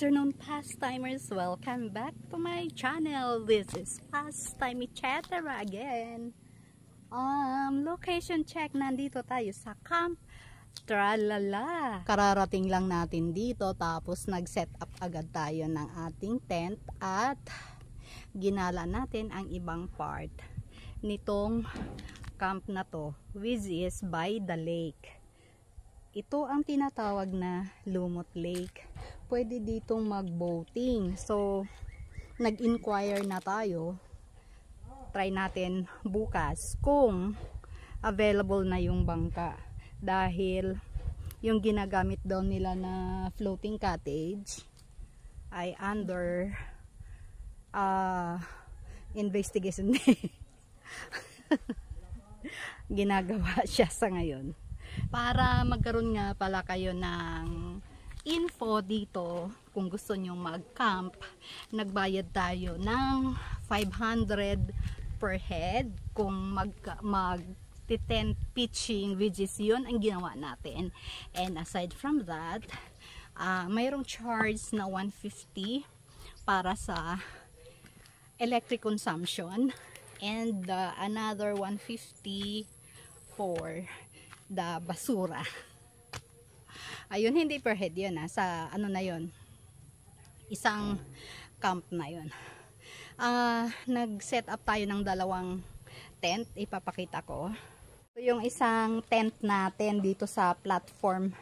afternoon, Pastimers. Welcome back to my channel. This is Pastime Chatera again. Location check. Nandito tayo sa Camp Tralala. Kararating lang natin dito, tapos nag-set up agad tayo ng ating tent at ginala natin ang ibang part nitong camp na to, which is by the lake. Ito ang tinatawag na Lumot Lake. Pwede ditong mag-boating. So, nag-inquire na tayo. Try natin bukas kung available na yung bangka. Dahil yung ginagamit daw nila na floating cottage ay under investigation. Ginagawa siya sa ngayon. Para magkaroon nga pala kayo ng info dito, kung gusto nyo mag-camp, nagbayad tayo ng 500 per head kung mag-tent pitching, which is yun ang ginawa natin. And aside from that, mayroong charge na 150 para sa electric consumption and another 150 for the basura. Ayun, hindi per head yun, sa ano na yun, isang camp na yun. Nag-set up tayo ng dalawang tent, ipapakita ko. Yung isang tent natin dito sa platform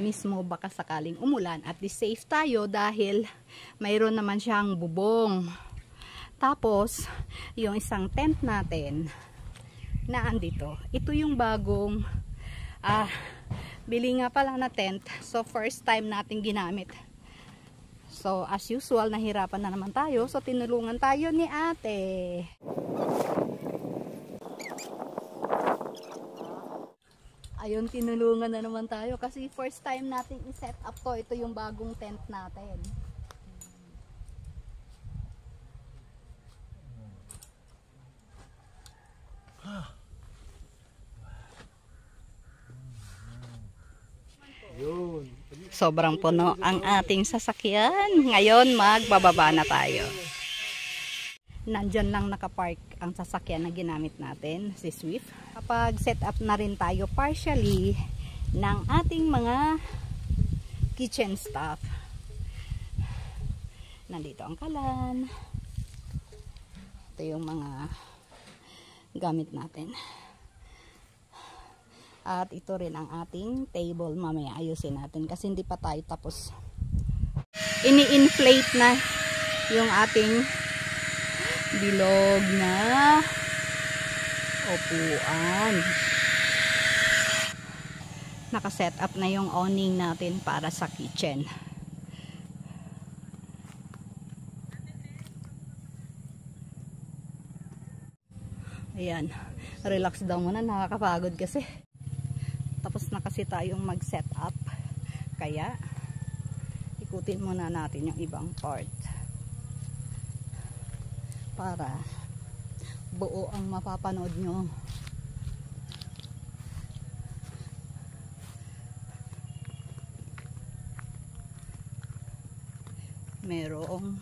mismo, baka sakaling umulan, at least safe tayo dahil mayroon naman siyang bubong. Tapos yung isang tent natin na andito, ito yung bagong bili nga pala na tent. So first time natin ginamit. So as usual, nahirapan na naman tayo. So tinulungan tayo ni ate. Ayun, tinulungan na naman tayo kasi first time natin i-set up to. Ito yung bagong tent natin. Sobrang puno ang ating sasakyan. Ngayon magbababa na tayo. Nandyan lang nakapark ang sasakyan na ginamit natin, si Swift. Kapag set up na rin tayo partially ng ating mga kitchen stuff. Nandito ang kalan. Ito yung mga gamit natin. At ito rin ang ating table. Mamaya ayusin natin kasi hindi pa tayo tapos. Ini-inflate na yung ating bilog na upuan. Nakaset up na yung awning natin para sa kitchen. Ayan. Relax daw muna. Nakakapagod kasi. Tapos na kasi tayong mag-set up. Kaya, ikutin muna natin yung ibang part. Para buo ang mapapanood nyo. Merong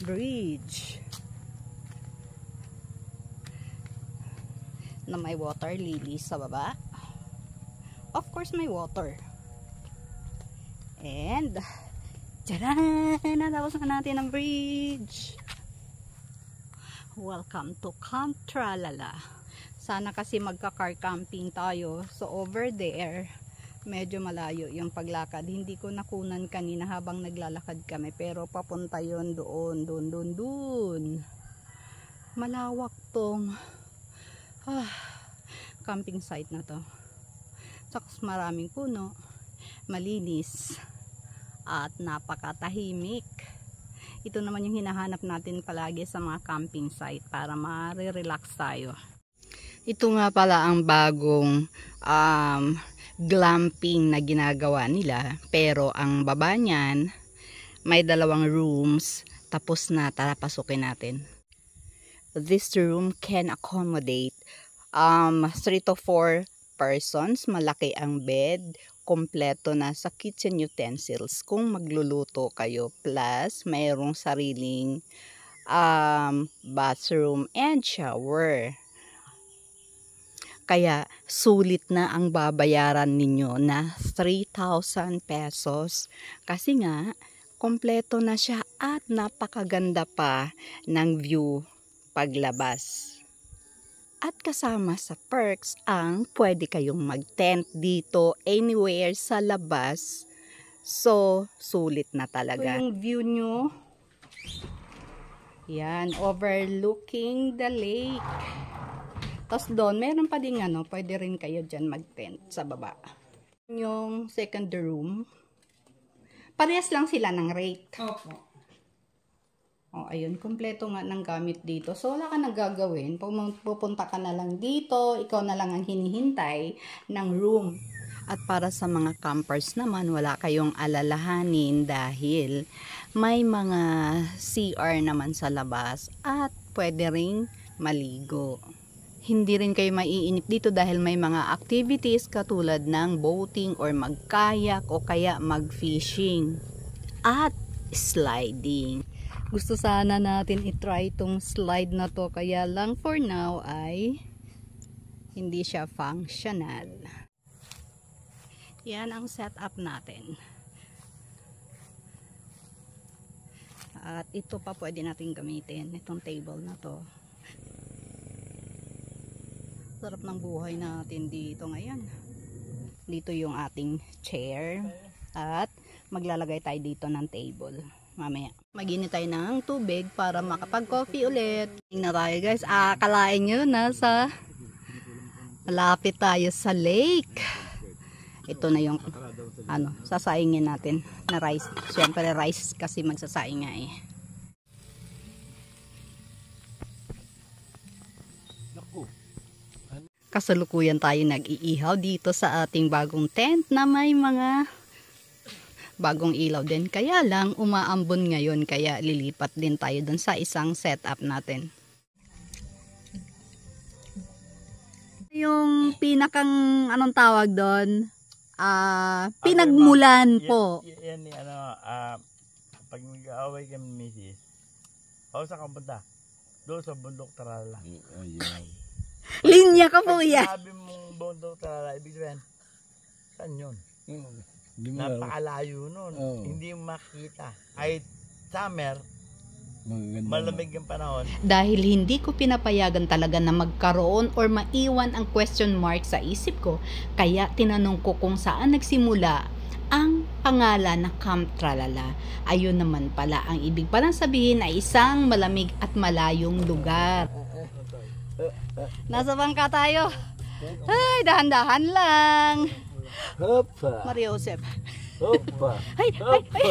bridge na may water lilies sa baba. Of course, may water. And, tcharan! Natapos na natin ang bridge. Welcome to Camp Tralala. Sana kasi magka-car camping tayo. So, over there, medyo malayo yung paglakad. Hindi ko nakunan kanina habang naglalakad kami. Pero papunta yun doon. Malawak tong camping site na to. Tapos maraming puno, malinis, at napakatahimik. Ito naman yung hinahanap natin palagi sa mga camping site para ma-relax tayo. Ito nga pala ang bagong glamping na ginagawa nila. Pero ang baba niyan, may 2 rooms. Tapos na, tara pasukin natin. This room can accommodate 3 to 4 persons. Malaki ang bed, kompleto na sa kitchen utensils kung magluluto kayo. Plus, mayroong sariling bathroom and shower. Kaya sulit na ang babayaran ninyo na 3,000 pesos. Kasi nga, kompleto na siya at napakaganda pa ng view paglabas. At kasama sa perks ang pwede kayong mag-tent dito anywhere sa labas. So, sulit na talaga. Ito yung view nyo. Yan, overlooking the lake. Tapos doon, meron pa din pwede rin kayo dyan mag-tent sa baba. Yung second room. Parehas lang sila ng rate. Opo. O, ayun, kompleto nga ng gamit dito. So, wala ka nang gagawin. Pupunta ka na lang dito, ikaw na lang ang hinihintay ng room. At para sa mga campers naman, wala kayong alalahanin dahil may mga CR naman sa labas at pwede ring maligo. Hindi rin kayo maiinip dito dahil may mga activities katulad ng boating or mag-kayak o kaya mag-fishing at sliding. Gusto sana natin i-try itong slide na to, kaya lang for now ay hindi siya functional. Yan ang setup natin. At ito pa pwede natin gamitin, itong table na to. Sarap ng buhay natin dito ngayon. Dito yung ating chair at maglalagay tayo dito ng table. Mamaya mag-init tayo ng tubig para makapag-coffee ulit. Tingnan tayo guys, akalain nyo nasa malapit tayo sa lake. Ito na yung sasaingin natin na rice. Siyempre rice kasi magsasaing nga eh. Kasalukuyan tayo nag-iihaw dito sa ating bagong tent na may mga bagong ilaw din. Kaya lang, umaambon ngayon. Kaya lilipat din tayo dun sa isang setup natin. Yung pinakang, anong tawag doon? Pinagmulan po. Yan pag nag-aaway kami misis, saan ka punta? Doon sa bundok Tarala. Linya ka po yan. Sabi mong bundok Tarala, ibig sabihin, saan yun? Napakalayo nun. Hindi makita. Kahit summer, malamig yung panahon. Dahil hindi ko pinapayagan talaga na magkaroon or maiwan ang question mark sa isip ko, kaya tinanong ko kung saan nagsimula ang pangalan na Camp Tralala. Ayun naman pala, ang ibig palang sabihin ay isang malamig at malayong lugar. Nasa bangka tayo. Ay, dahan-dahan lang. Hopa. Maria Josep. Hopa. Ay, ay, ay.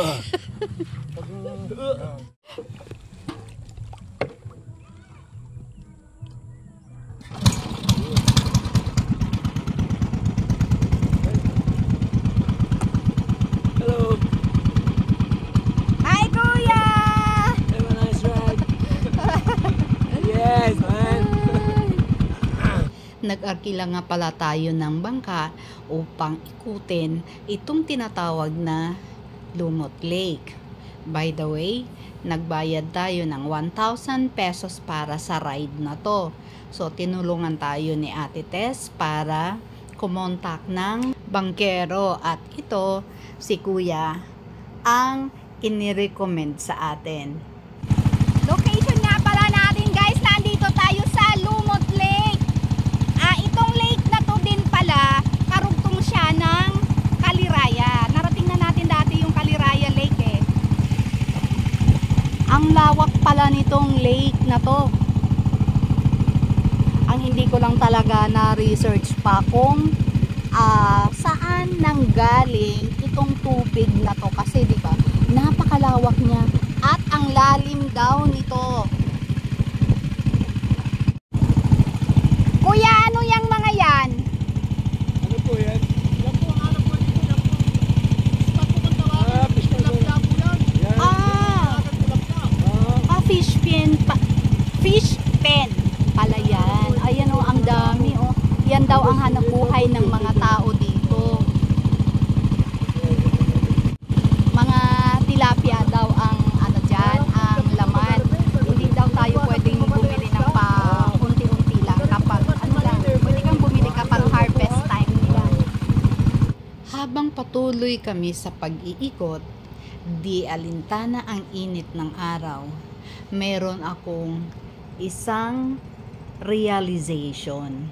Hello. Hi, Kuya! Have a nice ride. Yes, man. Nag-arkila nga pala tayo ng bangka upang ikutin itong tinatawag na Lumot Lake. By the way, nagbayad tayo ng 1,000 pesos para sa ride na to. So, tinulungan tayo ni Ate Tess para kumontak ng bangkero. At ito, si Kuya, ang inirecommend sa atin. Location nga pala natin guys, nandito tayo sa Lumot Lake. Itong lake na to din pala, karugtong siya ng Kaliraya. Narating na natin dati yung Kaliraya Lake eh. Ang lawak pala nitong lake na to. Ang hindi ko lang talaga na-research pa kung saan nanggaling itong tubig na to. Kasi diba, napakalawak niya at ang lalim daw nito. Kuya, ano yung mga yan? Ano po yan? Yan po ang alam po dito. Yan po. Spot po kung tawagin. Tilapia po yan. Fish pen. Fish pen pala yan. Ayan o, ang dami o. Yan daw ang hanap buhay ng mga tao dito. patuloy kami sa pag-iikot, di alintana ang init ng araw, meron akong isang realization.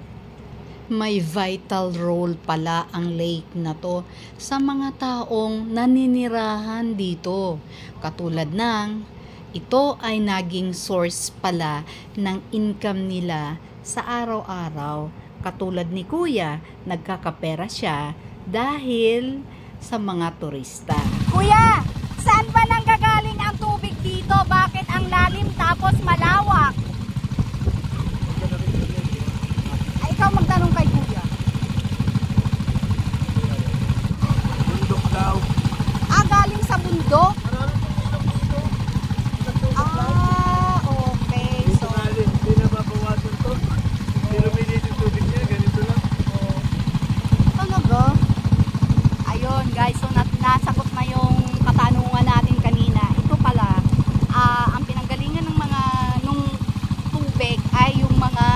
May vital role pala ang lake na to sa mga taong naninirahan dito. Katulad ng, ito ay naging source pala ng income nila sa araw-araw. Katulad ni Kuya, nagkakapera siya dahil sa mga turista. Kuya, saan ba nanggagaling ang tubig dito? Bakit ang lalim tapos malawak? Ay, ikaw magtanong kay Kuya. Bundok daw. Ah, galing sa bundok? Ah, okay. Dito So, galing, hindi na babawasan to. Hindi lumilit yung tubig niya, ganito lang. talaga? Ayun guys, so nasagot na yung katanungan natin kanina. Ito pala, ang pinanggalingan ng mga nung tubig ay yung mga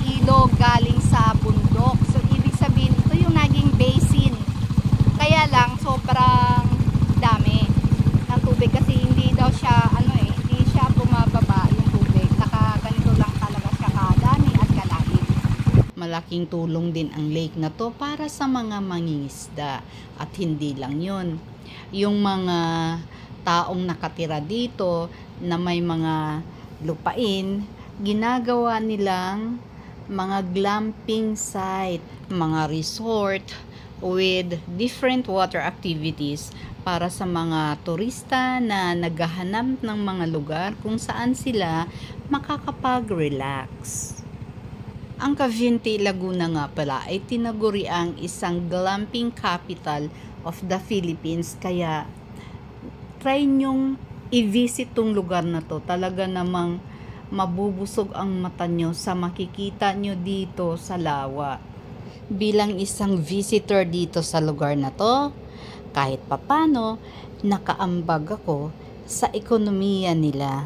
ilog galing sa bundok. So ibig sabihin, ito yung naging basin. Kaya lang sobrang dami ng tubig kasi hindi daw siya hindi siya bumababa yung tubig. Ganito lang talaga siya kadami at kalalim. Malaking tulong din ang lake na to para sa mga mangingisda. At hindi lang yun. Yung mga taong nakatira dito na may mga lupain, ginagawa nilang mga glamping site, mga resort with different water activities para sa mga turista na naghahanap ng mga lugar kung saan sila makakapag-relax. Ang Cavinti, Laguna nga pala ay tinaguri ang isang glamping capital of the Philippines. Kaya try nyong i-visit tong lugar na to. Talaga namang mabubusog ang mata nyo sa makikita nyo dito sa lawa. Bilang isang visitor dito sa lugar na to, kahit papano, nakaambag ako sa ekonomiya nila.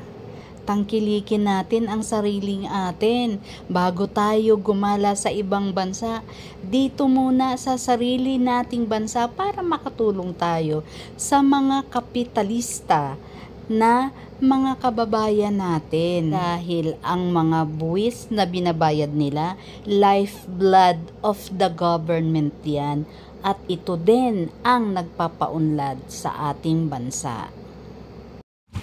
Tangkilikin natin ang sariling atin bago tayo gumala sa ibang bansa. Dito muna sa sarili nating bansa para makatulong tayo sa mga kapitalista na mga kababayan natin. Dahil ang mga buwis na binabayad nila, lifeblood of the government yan. At ito din ang nagpapaunlad sa ating bansa.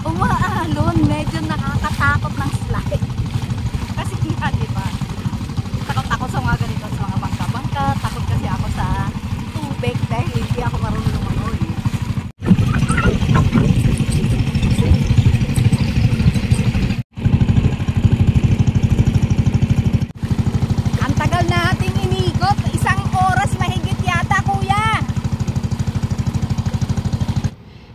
Umaalon, medyo nakakatakot ng slide. Kasi nga, di ba? Takot ako sa mga ganito, sa mga bangka-bangka. Takot kasi ako sa tubig dahil hindi ako marunong lumangoy. Ang tagal nating inigot, 1 oras mahigit yata, Kuya.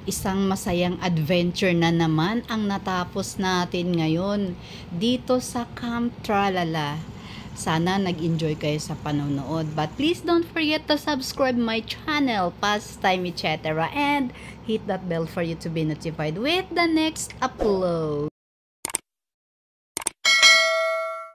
Isang masayang adventure na naman ang natapos natin ngayon dito sa Camp Tralala. Sana nag-enjoy kayo sa panonood. But please don't forget to subscribe my channel, Pastime etc. And hit that bell for you to be notified with the next upload.